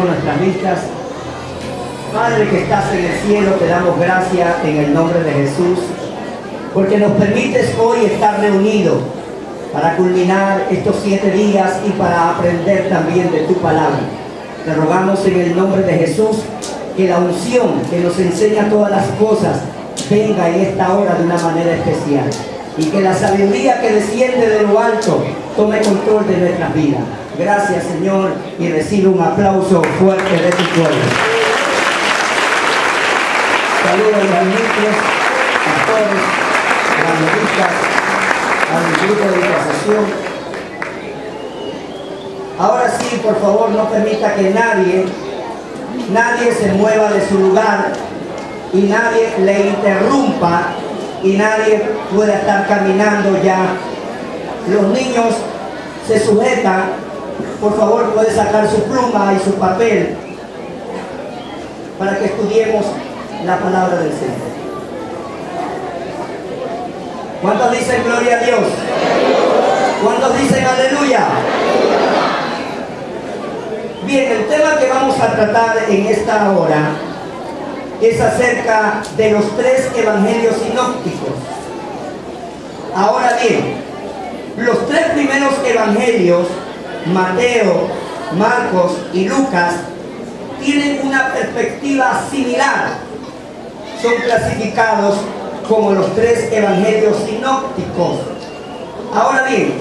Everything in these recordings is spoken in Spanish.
con nuestras vistas. Padre que estás en el cielo, te damos gracias en el nombre de Jesús, porque nos permites hoy estar reunidos para culminar estos 7 días y para aprender también de tu palabra. Te rogamos en el nombre de Jesús que la unción que nos enseña todas las cosas venga en esta hora de una manera especial, y que la sabiduría que desciende de lo alto tome control de nuestras vidas. Gracias, Señor, y recibe un aplauso fuerte de tu pueblo. Saludos a los ministros, pastores, evangelistas, al grupo de intercesión. Ahora sí, por favor, no permita que nadie se mueva de su lugar y nadie le interrumpa y nadie pueda estar caminando ya. Los niños se sujetan. Por favor, puede sacar su pluma y su papel para que estudiemos la palabra del Señor. ¿Cuántos dicen gloria a Dios? ¿Cuántos dicen aleluya? Bien, el tema que vamos a tratar en esta hora es acerca de los 3 evangelios sinópticos. Ahora bien, los 3 primeros evangelios, Mateo, Marcos y Lucas, tienen una perspectiva similar. Son clasificados como los 3 evangelios sinópticos. Ahora bien,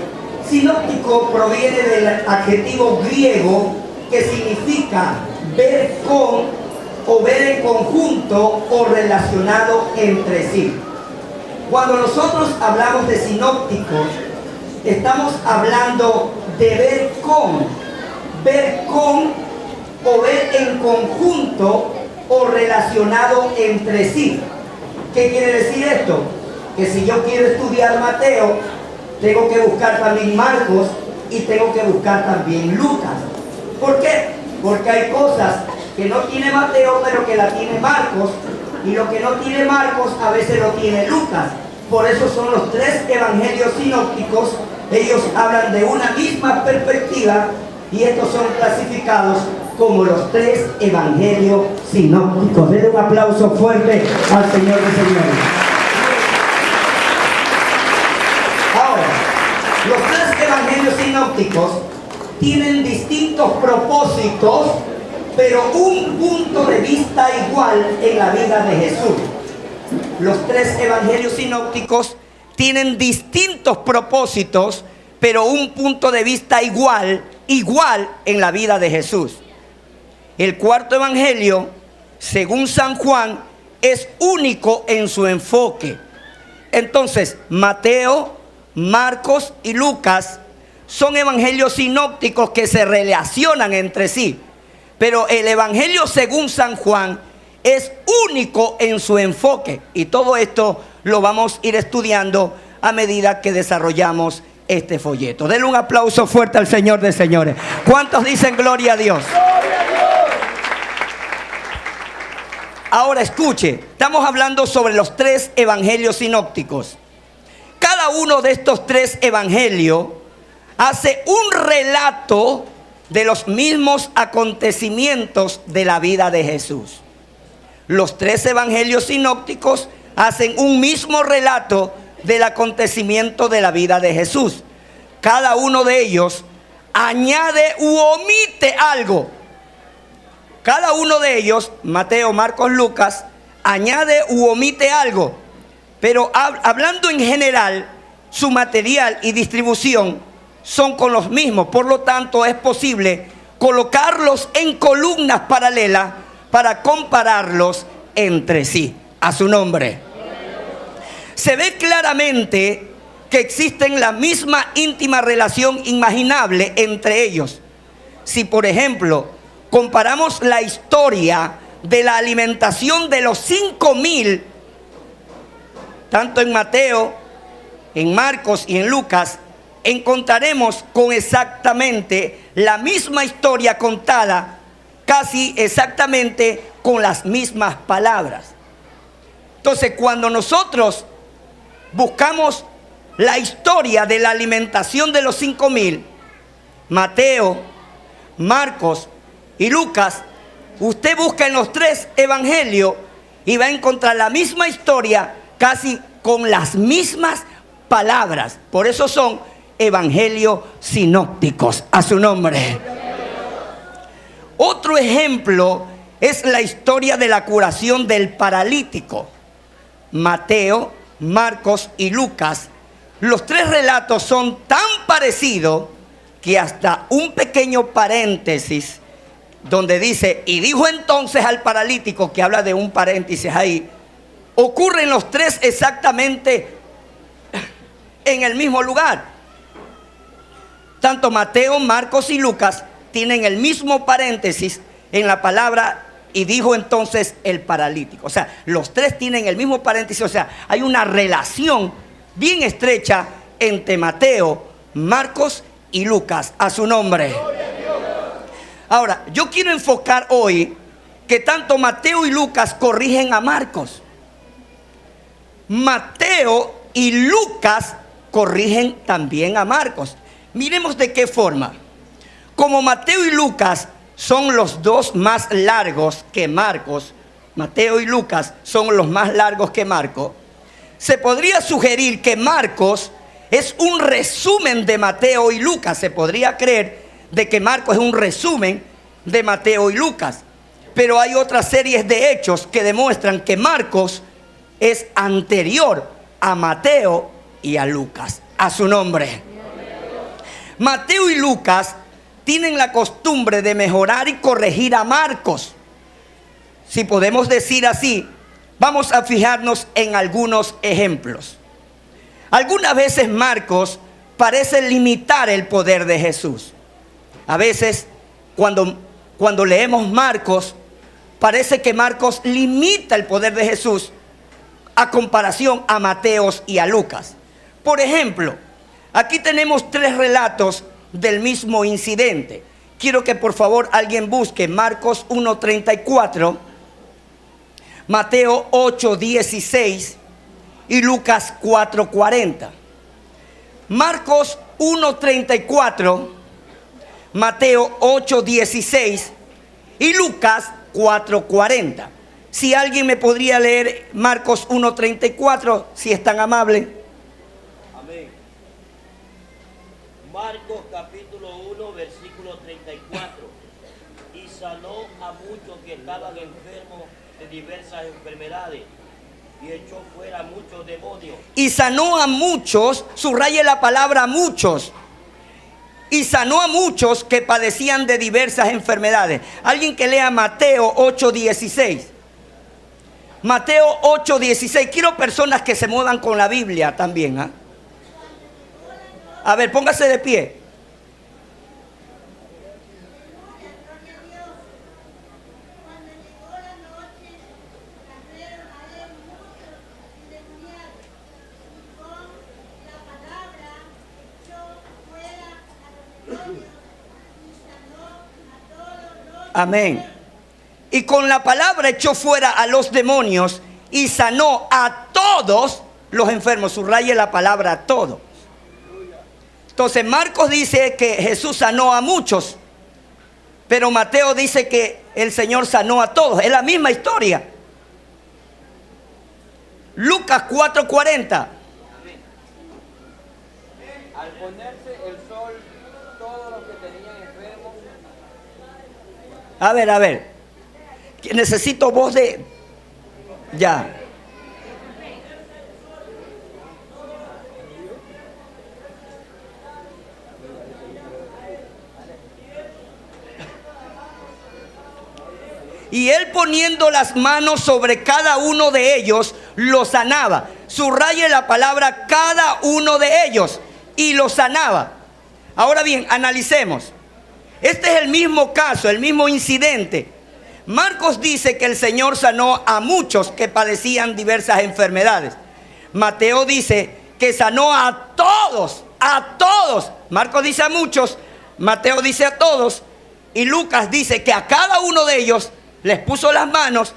sinóptico proviene del adjetivo griego que significa ver con, o ver en conjunto, o relacionado entre sí. Cuando nosotros hablamos de sinópticos, estamos hablando de ver con o ver en conjunto o relacionado entre sí. ¿Qué quiere decir esto? Que si yo quiero estudiar Mateo, tengo que buscar también Marcos y tengo que buscar también Lucas. ¿Por qué? Porque hay cosas que no tiene Mateo pero que la tiene Marcos, y lo que no tiene Marcos a veces lo tiene Lucas. Por eso son los 3 evangelios sinópticos. Ellos hablan de una misma perspectiva y estos son clasificados como los 3 evangelios sinópticos. Denle un aplauso fuerte al Señor de Señores. Ahora, los 3 evangelios sinópticos tienen distintos propósitos, pero un punto de vista igual en la vida de Jesús. Los 3 evangelios sinópticos tienen distintos propósitos, pero un punto de vista igual en la vida de Jesús. El 4.º evangelio, según San Juan, es único en su enfoque. Entonces, Mateo, Marcos y Lucas son evangelios sinópticos que se relacionan entre sí. Pero el evangelio según San Juan es único en su enfoque. Y todo esto lo vamos a ir estudiando a medida que desarrollamos este folleto. Denle un aplauso fuerte al Señor de señores. ¿Cuántos dicen gloria a Dios? Ahora escuche, estamos hablando sobre los 3 evangelios sinópticos. Cada uno de estos 3 evangelios hace un relato de los mismos acontecimientos de la vida de Jesús. Los 3 evangelios sinópticos hacen un mismo relato del acontecimiento de la vida de Jesús. Cada uno de ellos añade u omite algo. Cada uno de ellos, Mateo, Marcos, Lucas, añade u omite algo. Pero hablando en general, su material y distribución son con los mismos. Por lo tanto, es posible colocarlos en columnas paralelas para compararlos entre sí. A su nombre. Se ve claramente que existen la misma íntima relación imaginable entre ellos. Si, por ejemplo, comparamos la historia de la alimentación de los 5.000, tanto en Mateo, en Marcos y en Lucas, encontraremos con exactamente la misma historia contada, casi exactamente con las mismas palabras. Entonces, cuando nosotros buscamos la historia de la alimentación de los 5.000, Mateo, Marcos y Lucas, usted busca en los tres evangelios y va a encontrar la misma historia, casi con las mismas palabras. Por eso son evangelios sinópticos. A su nombre. Otro ejemplo es la historia de la curación del paralítico. Mateo, Marcos y Lucas, los tres relatos son tan parecidos que hasta un pequeño paréntesis donde dice, y dijo entonces al paralítico, que habla de un paréntesis ahí, ocurren los tres exactamente en el mismo lugar. Tanto Mateo, Marcos y Lucas tienen el mismo paréntesis en la palabra, y dijo entonces el paralítico. O sea, los tres tienen el mismo paréntesis. O sea, hay una relación bien estrecha entre Mateo, Marcos y Lucas. A su nombre. Ahora, yo quiero enfocar hoy que tanto Mateo y Lucas corrigen a Marcos. Mateo y Lucas corrigen también a Marcos. Miremos de qué forma. Como Mateo y Lucas son los dos más largos que Marcos, Mateo y Lucas son los más largos que Marcos, se podría sugerir que Marcos es un resumen de Mateo y Lucas. Se podría creer de que Marcos es un resumen de Mateo y Lucas. Pero hay otras series de hechos que demuestran que Marcos es anterior a Mateo y a Lucas. A su nombre. Mateo y Lucas tienen la costumbre de mejorar y corregir a Marcos. Si podemos decir así, vamos a fijarnos en algunos ejemplos. Algunas veces Marcos parece limitar el poder de Jesús. A veces cuando leemos Marcos, parece que Marcos limita el poder de Jesús a comparación a Mateo y a Lucas. Por ejemplo, aquí tenemos tres relatos del mismo incidente. Quiero que por favor alguien busque Marcos 1:34, Mateo 8:16 y Lucas 4:40. Marcos 1:34, Mateo 8:16 y Lucas 4:40. Si alguien me podría leer Marcos 1:34, si es tan amable. Amén. Marcos capítulo 1, versículo 34. Y sanó a muchos que estaban enfermos de diversas enfermedades, y echó fuera muchos demonios. Y sanó a muchos, subraye la palabra muchos. Y sanó a muchos que padecían de diversas enfermedades. Alguien que lea Mateo 8:16. Mateo 8:16. Quiero personas que se muevan con la Biblia también. ¿Ah? A ver, póngase de pie. Amén. Y con la palabra echó fuera a los demonios y sanó a todos los enfermos. Subraye la palabra a todos. Entonces Marcos dice que Jesús sanó a muchos, pero Mateo dice que el Señor sanó a todos. Es la misma historia. Lucas 4:40. Al ponerse el sol, todos los que tenían enfermos. A ver. Necesito voz de... Ya. Y él poniendo las manos sobre cada uno de ellos, los sanaba. Subraye la palabra cada uno de ellos. Y los sanaba. Ahora bien, analicemos. Este es el mismo caso, el mismo incidente. Marcos dice que el Señor sanó a muchos que padecían diversas enfermedades. Mateo dice que sanó a todos, a todos. Marcos dice a muchos, Mateo dice a todos. Y Lucas dice que a cada uno de ellos les puso las manos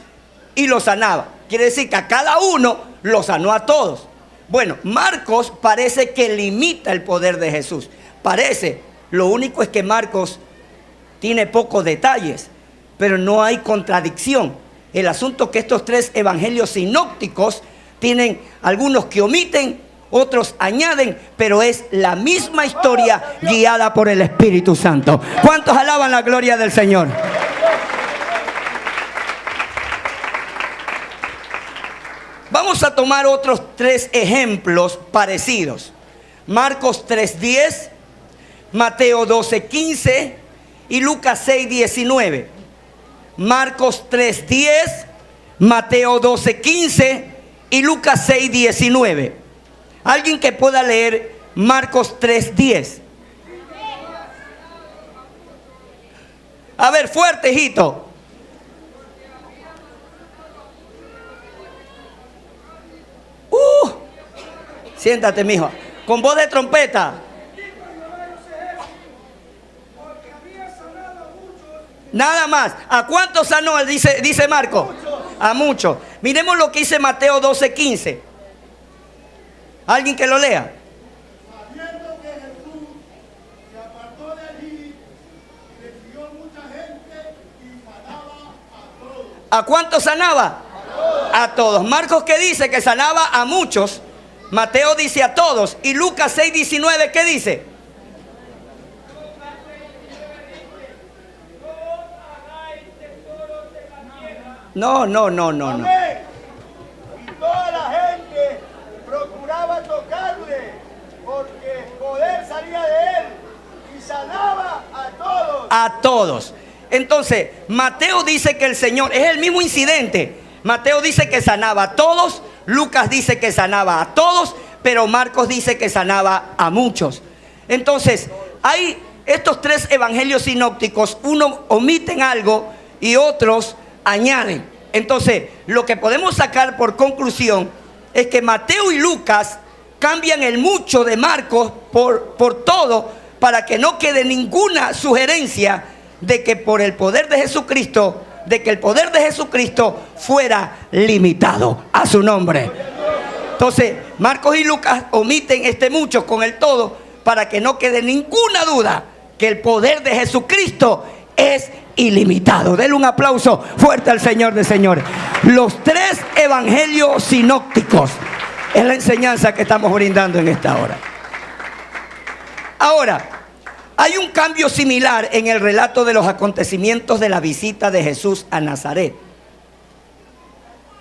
y los sanaba. Quiere decir que a cada uno los sanó a todos. Bueno, Marcos parece que limita el poder de Jesús. Parece, lo único es que Marcos tiene pocos detalles. pero no hay contradicción. El asunto es que estos tres evangelios sinópticos tienen algunos que omiten, otros añaden, pero es la misma historia guiada por el Espíritu Santo. ¿Cuántos alaban la gloria del Señor? Vamos a tomar otros tres ejemplos parecidos. Marcos 3:10, Mateo 12:15 y Lucas 6:19. Marcos 3:10, Mateo 12:15 y Lucas 6:19. Alguien que pueda leer Marcos 3:10. A ver, fuerte, hijito. Siéntate, mijo. Con voz de trompeta. Nada más. ¿A cuántos sanó? Dice Marco. A muchos. Miremos lo que dice Mateo 12:15. ¿Alguien que lo lea? Sabiendo que Jesús se apartó de allí y le siguió mucha gente y sanaba a todos. ¿A cuántos sanaba? A todos. Marcos, ¿qué dice? Que sanaba a muchos. Mateo dice a todos. Y Lucas 6:19, ¿qué dice? No. Amén. Y toda la gente procuraba tocarle, porque poder salía de él y sanaba a todos. A todos. Entonces, Mateo dice que el Señor, es el mismo incidente. Mateo dice que sanaba a todos, Lucas dice que sanaba a todos, pero Marcos dice que sanaba a muchos. Entonces, hay estos tres evangelios sinópticos, unos omiten algo y otros añaden. Entonces, lo que podemos sacar por conclusión es que Mateo y Lucas cambian el mucho de Marcos por todo, para que no quede ninguna sugerencia de que por el poder de Jesucristo, de que el poder de Jesucristo fuera limitado a su nombre. Entonces, Marcos y Lucas omiten este mucho con el todo, para que no quede ninguna duda que el poder de Jesucristo es ilimitado. Denle un aplauso fuerte al Señor de señores. Los tres evangelios sinópticos es la enseñanza que estamos brindando en esta hora. Ahora, hay un cambio similar en el relato de los acontecimientos de la visita de Jesús a Nazaret.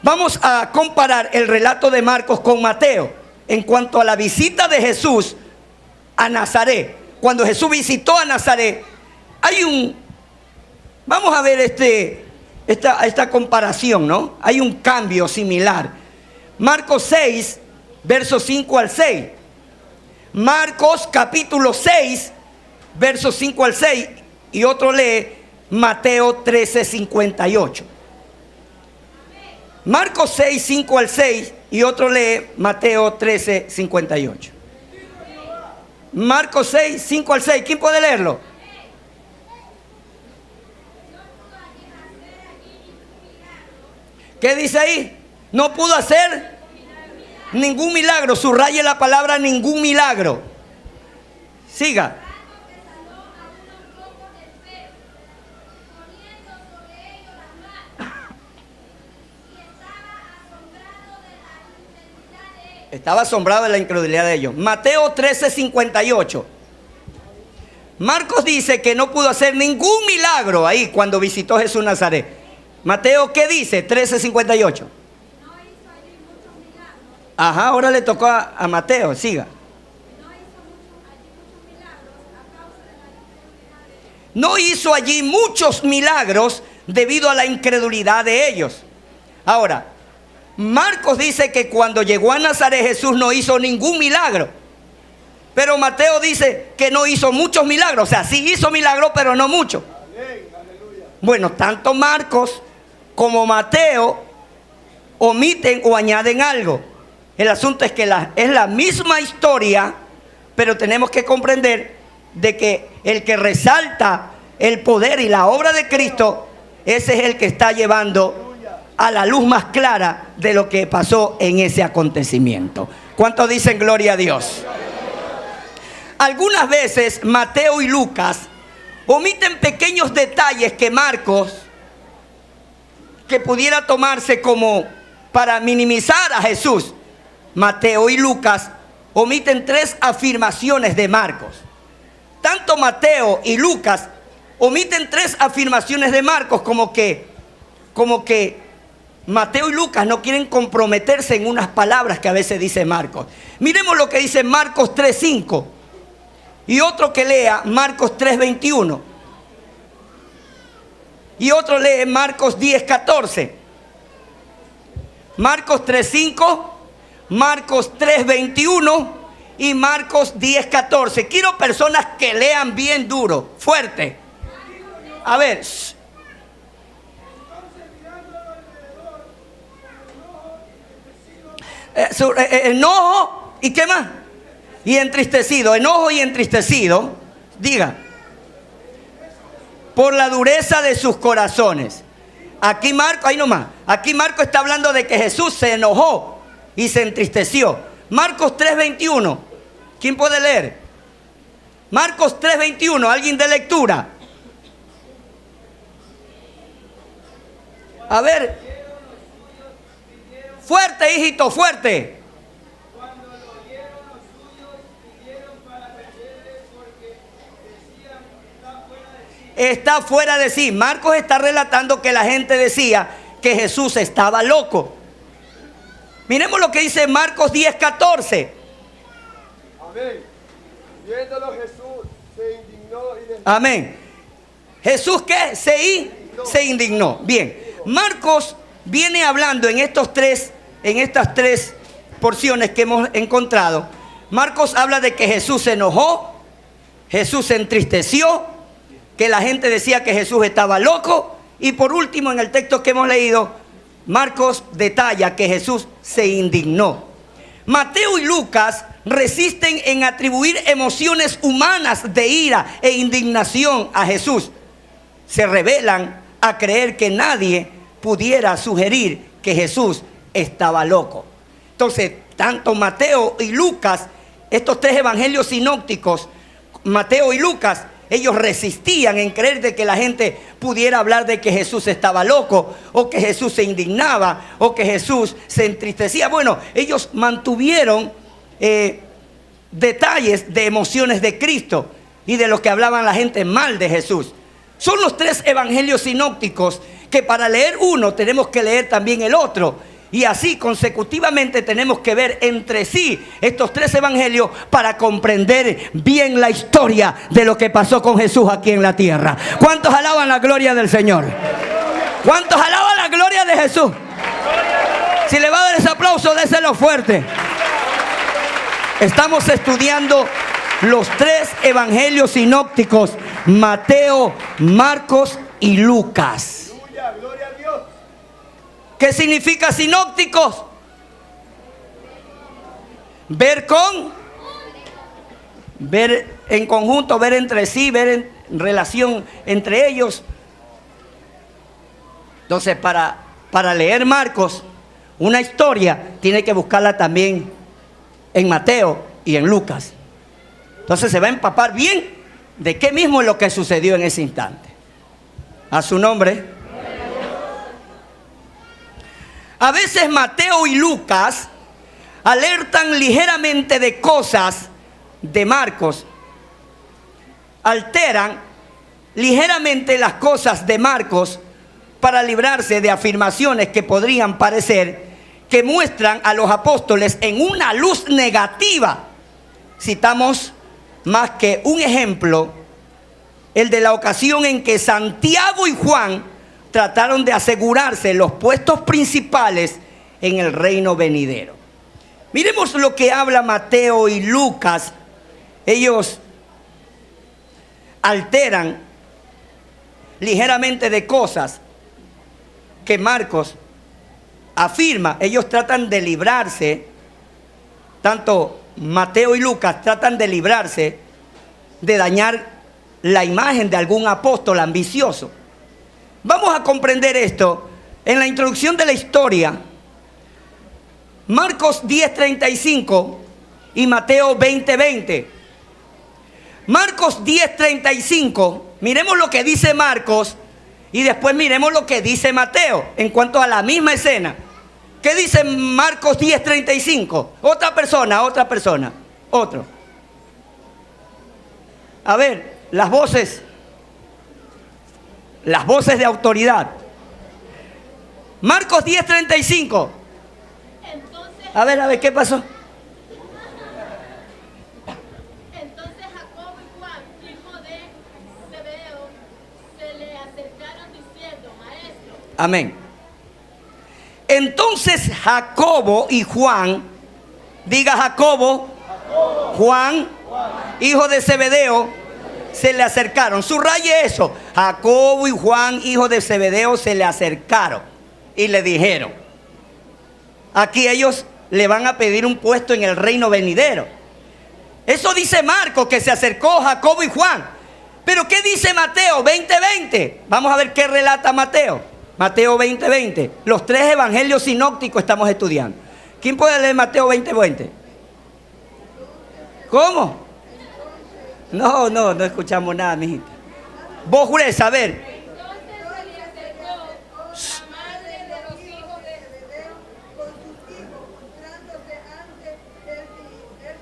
Vamos a comparar el relato de Marcos con Mateo en cuanto a la visita de Jesús a Nazaret. Cuando Jesús visitó a Nazaret, vamos a ver esta comparación, ¿no? Hay un cambio similar. Marcos 6, versos 5 al 6. Marcos capítulo 6, versos 5 al 6. Y otro lee Mateo 13, 58. Marcos 6, 5 al 6. Y otro lee Mateo 13, 58. Marcos 6, 5 al 6. ¿Quién puede leerlo? ¿Qué dice ahí? No pudo hacer ningún milagro. Subraye la palabra ningún milagro. Siga. Estaba asombrado de la incredulidad de ellos. Mateo 13, 58. Marcos dice que no pudo hacer ningún milagro ahí cuando visitó Jesús Nazaret. Mateo, ¿qué dice? 13:58. Ajá, ahora le tocó a Mateo, siga. No hizo allí muchos milagros debido a la incredulidad de ellos. Ahora, Marcos dice que cuando llegó a Nazaret Jesús no hizo ningún milagro. Pero Mateo dice que no hizo muchos milagros. O sea, sí hizo milagros, pero no muchos. Bueno, tanto Marcos como Mateo omiten o añaden algo. El asunto es que es la misma historia, pero tenemos que comprender de que el que resalta el poder y la obra de Cristo, ese es el que está llevando a la luz más clara de lo que pasó en ese acontecimiento. ¿Cuántos dicen gloria a Dios? Algunas veces Mateo y Lucas omiten pequeños detalles que Marcos que pudiera tomarse como para minimizar a Jesús, Mateo y Lucas omiten 3 afirmaciones de Marcos. Tanto Mateo y Lucas omiten 3 afirmaciones de Marcos, como que Mateo y Lucas no quieren comprometerse en unas palabras que a veces dice Marcos. Miremos lo que dice Marcos 3:5 y otro que lea Marcos 3:21 y otro lee Marcos 10:14. Marcos 3:5, Marcos 3:21 y Marcos 10:14. Quiero personas que lean bien duro, fuerte. A ver. Enojo y qué más, y entristecido, enojo y entristecido, diga, por la dureza de sus corazones. Aquí Marco, ahí nomás, aquí Marco está hablando de que Jesús se enojó y se entristeció. Marcos 3:21, ¿quién puede leer? Marcos 3:21, alguien de lectura. A ver, fuerte, hijito, fuerte. Cuando lo oyeron los suyos, pidieron para venderle porque decían, está fuera de sí. Está fuera de sí. Marcos está relatando que la gente decía que Jesús estaba loco. Miremos lo que dice Marcos 10:14. Amén. Viéndolo Jesús se indignó y les... Amén. Jesús, ¿qué? Se indignó. Bien. Marcos viene hablando en estas tres porciones que hemos encontrado. Marcos habla de que Jesús se enojó, Jesús se entristeció, que la gente decía que Jesús estaba loco, y por último en el texto que hemos leído, Marcos detalla que Jesús se indignó. Mateo y Lucas resisten en atribuir emociones humanas de ira e indignación a Jesús. Se revelan a creer que nadie pudiera sugerir que Jesús estaba loco. Entonces, tanto Mateo y Lucas, estos 3 evangelios sinópticos, Mateo y Lucas, ellos resistían en creer de que la gente pudiera hablar de que Jesús estaba loco, o que Jesús se indignaba, o que Jesús se entristecía. Bueno, ellos mantuvieron detalles de emociones de Cristo y de lo que hablaban la gente mal de Jesús. Son los 3 evangelios sinópticos que para leer uno tenemos que leer también el otro. Y así consecutivamente tenemos que ver entre sí estos 3 evangelios para comprender bien la historia de lo que pasó con Jesús aquí en la tierra. ¿Cuántos alaban la gloria del Señor? ¿Cuántos alaban la gloria de Jesús? Si le va a dar ese aplauso, déselo fuerte. Estamos estudiando los 3 evangelios sinópticos: Mateo, Marcos y Lucas. Gloria a Dios. ¿Qué significa sinópticos? Ver en conjunto, ver entre sí, ver en relación entre ellos. Entonces, para leer Marcos, una historia, tiene que buscarla también en Mateo y en Lucas. Entonces se va a empapar bien de qué mismo es lo que sucedió en ese instante. A su nombre. A veces Mateo y Lucas alertan ligeramente de cosas de Marcos. Alteran ligeramente las cosas de Marcos para librarse de afirmaciones que podrían parecer que muestran a los apóstoles en una luz negativa. Citamos más que un ejemplo, el de la ocasión en que Santiago y Juan trataron de asegurarse los puestos principales en el reino venidero. Miremos lo que habla Mateo y Lucas. Ellos alteran ligeramente de cosas que Marcos afirma. Ellos tratan de librarse, tanto Mateo y Lucas tratan de librarse de dañar la imagen de algún apóstol ambicioso. Vamos a comprender esto en la introducción de la historia. Marcos 10:35 y Mateo 20:20. Marcos 10:35, miremos lo que dice Marcos Y después miremos lo que dice Mateo en cuanto a la misma escena. ¿Qué dice Marcos 10:35? Otra persona, otro. A ver, las voces de autoridad. Marcos 10:35. A ver, ¿qué pasó? Entonces Jacobo y Juan, hijo de Zebedeo, se le acercaron diciendo: Maestro. Amén. Entonces Jacobo y Juan, diga Jacobo, Juan, hijo de Zebedeo, se le acercaron. Subraye eso. Jacobo y Juan, hijo de Zebedeo, se le acercaron y le dijeron: aquí ellos le van a pedir un puesto en el reino venidero. Eso dice Marcos, que se acercó Jacobo y Juan. Pero ¿qué dice Mateo 20:20? Vamos a ver qué relata Mateo. Mateo 20:20. Los tres evangelios sinópticos estamos estudiando. ¿Quién puede leer Mateo 20:20? ¿Cómo? No escuchamos nada, mijita. Vos jurés, a ver. Entonces se le acercó la madre de los hijos de Zebedeo con sus hijos, mostrándose ante él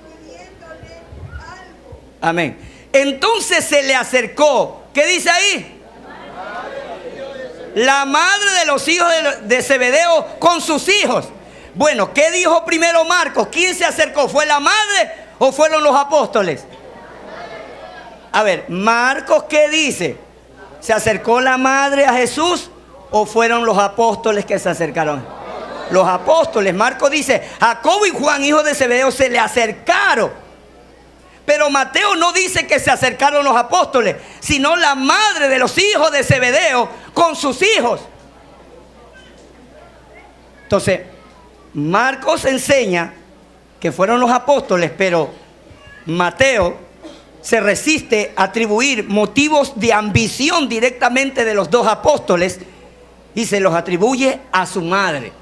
pidiéndole algo. Amén. Entonces se le acercó. ¿Qué dice ahí? La madre de los hijos de Zebedeo con sus hijos. Bueno, ¿qué dijo primero Marcos? ¿Quién se acercó? ¿Fue la madre o fueron los apóstoles? A ver, Marcos, ¿qué dice? ¿Se acercó la madre a Jesús o fueron los apóstoles que se acercaron? Los apóstoles. Marcos dice: Jacobo y Juan, hijos de Zebedeo, se le acercaron. Pero Mateo no dice que se acercaron los apóstoles, sino la madre de los hijos de Zebedeo con sus hijos. Entonces, Marcos enseña que fueron los apóstoles, pero Mateo se resiste a atribuir motivos de ambición directamente de los dos apóstoles y se los atribuye a su madre.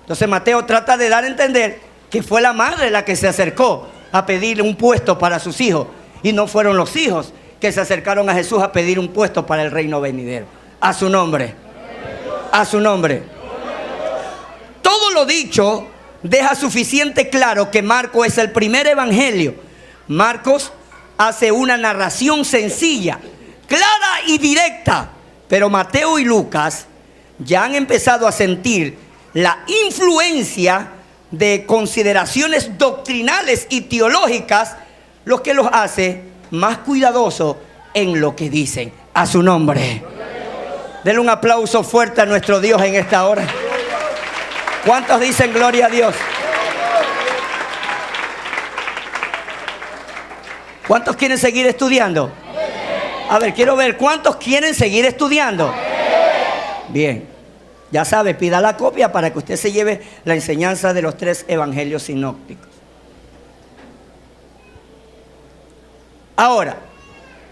Entonces Mateo trata de dar a entender que fue la madre la que se acercó a pedirle un puesto para sus hijos y no fueron los hijos que se acercaron a Jesús a pedir un puesto para el reino venidero. A su nombre. A su nombre. Todo lo dicho deja suficiente claro que Marcos es el primer evangelio. Marcos hace una narración sencilla, clara y directa, pero Mateo y Lucas ya han empezado a sentir la influencia de consideraciones doctrinales y teológicas, lo que los hace más cuidadosos en lo que dicen. A su nombre. Denle un aplauso fuerte a nuestro Dios en esta hora. ¿Cuántos dicen gloria a Dios? ¿Cuántos quieren seguir estudiando? A ver, quiero ver, ¿cuántos quieren seguir estudiando? Bien, ya sabe, pida la copia para que usted se lleve la enseñanza de los tres evangelios sinópticos. Ahora,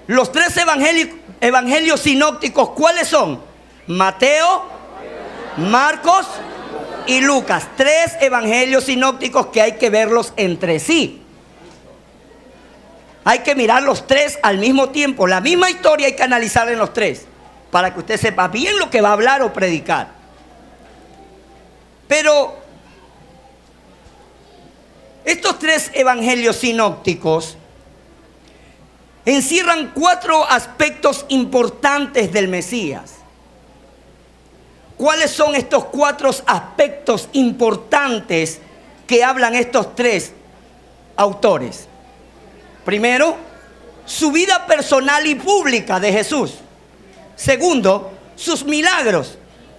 los tres evangelios sinópticos, ¿cuáles son? Mateo, Marcos y Lucas. Tres evangelios sinópticos que hay que verlos entre sí. Hay que mirar los tres al mismo tiempo. La misma historia hay que analizarla en los tres, para que usted sepa bien lo que va a hablar o predicar. Pero estos tres evangelios sinópticos encierran cuatro aspectos importantes del Mesías. ¿Cuáles son estos cuatro aspectos importantes que hablan estos tres autores? Primero, su vida personal y pública de Jesús. Segundo, sus milagros.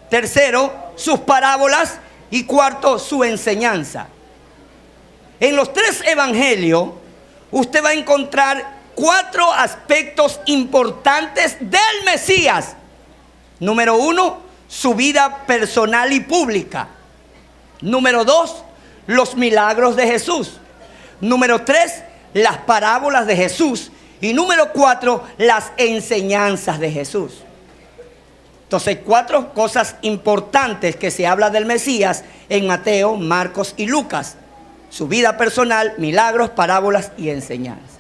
Tercero, sus parábolas. Y cuarto, su enseñanza. En los tres evangelios, usted va a encontrar cuatro aspectos importantes del Mesías. Número uno, su vida personal y pública. Número dos, los milagros de Jesús. Número tres, las parábolas de Jesús. Y número cuatro, las enseñanzas de Jesús. Entonces, cuatro cosas importantes que se habla del Mesías en Mateo, Marcos y Lucas: su vida personal, milagros, parábolas y enseñanzas.